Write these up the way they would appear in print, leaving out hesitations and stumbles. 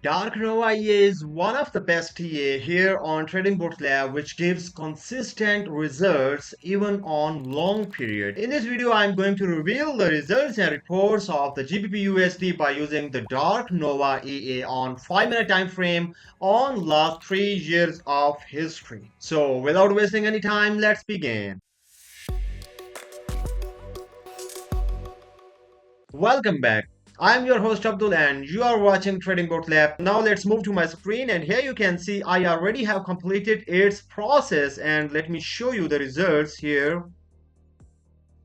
Dark Nova EA is one of the best EA here on TradingBotLab, which gives consistent results even on long period. In this video, I'm going to reveal the results and reports of the GBPUSD by using the Dark Nova EA on 5-minute time frame on last 3 years of history. So without wasting any time, let's begin. Welcome back. I'm your host Abdul and you are watching TradingBotLab. Now let's move to my screen, and here you can see I already have completed its process, and let me show you the results here.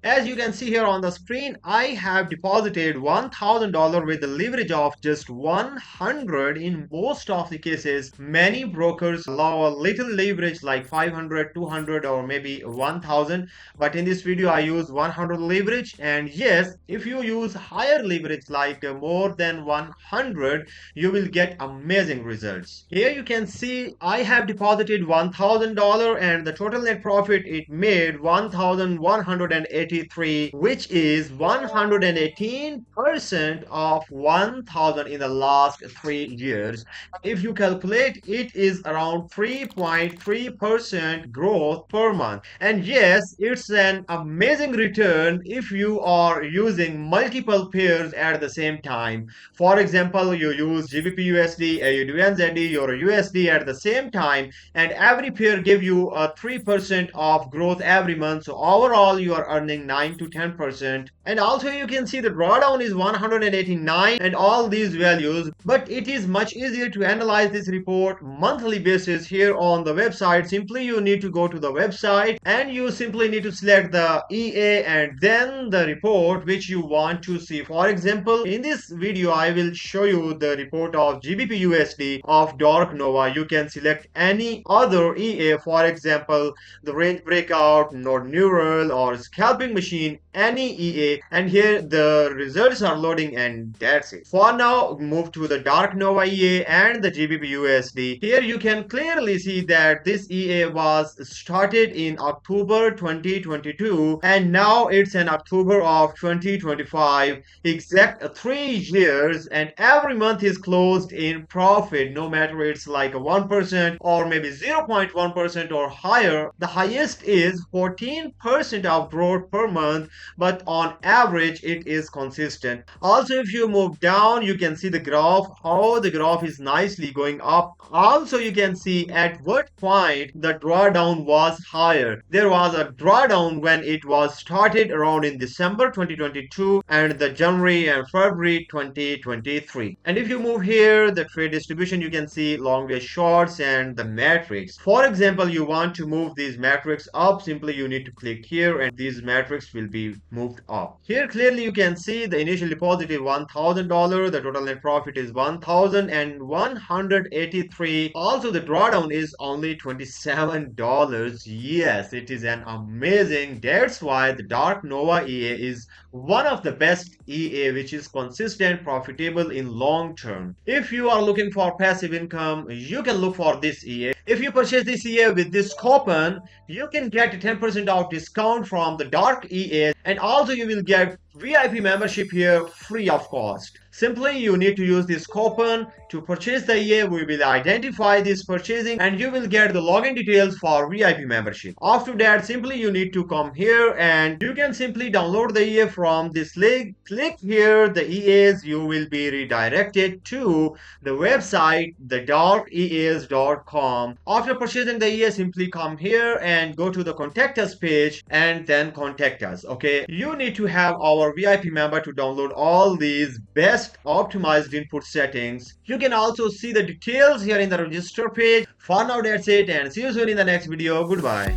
As you can see here on the screen, I have deposited $1,000 with the leverage of just 100 in most of the cases. Many brokers allow a little leverage like 500, 200 or maybe 1,000. But in this video, I use 100 leverage. And yes, if you use higher leverage like more than 100, you will get amazing results. Here you can see I have deposited $1,000 and the total net profit it made 1,180, which is 118% of 1,000 in the last 3 years. If you calculate, it is around 3.3% growth per month. And yes, it's an amazing return if you are using multiple pairs at the same time. For example, you use GBPUSD, AUD/USD or USD at the same time, and every pair give you a 3% of growth every month. So overall, you are earning 9 to 10%. And also you can see the drawdown is 189 and all these values, but it is much easier to analyze this report monthly basis here on the website. Simply you need to go to the website and you simply need to select the EA and then the report which you want to see. For example, in this video I will show you the report of GBPUSD of Dark Nova. You can select any other EA, for example the range breakout, node neural or scalping machine, any EA, and here the results are loading and that's it. For now, move to the Dark Nova EA and the GBPUSD. Here you can clearly see that this EA was started in October 2022 and now it's in October of 2025, exact 3 years, and every month is closed in profit, no matter it's like a 1% or maybe 0.1% or higher. The highest is 14% of growth per month, but on average it is consistent. Also, if you move down, you can see the graph, how the graph is nicely going up. Also, you can see at what point the drawdown was higher. There was a drawdown when it was started around in December 2022 and the January and February 2023. And if you move here, the trade distribution, you can see long way shorts and the matrix. For example, you want to move these matrix up, simply you need to click here and these matrix will be moved up. Here clearly you can see the initial deposit is $1,000, the total net profit is 1,183. Also the drawdown is only $27. Yes, it is an amazing. That's why the Dark Nova EA is one of the best EA which is consistent, profitable in long term. If you are looking for passive income, you can look for this EA. If you purchase this EA with this coupon, you can get a 10% off discount from the Dark EA, and also you will get VIP membership here free of cost. Simply you need to use this coupon to purchase the EA. We will identify this purchasing and you will get the login details for VIP membership. After that, simply you need to come here and you can simply download the EA from this link. Click here the EAs, you will be redirected to the website thedarkeas.com. After purchasing the EA, simply come here and go to the contact us page and then contact us. Okay, you need to have our VIP member to download all these best optimized input settings. You can also see the details here in the register page. For now, that's it, and see you soon in the next video. Goodbye.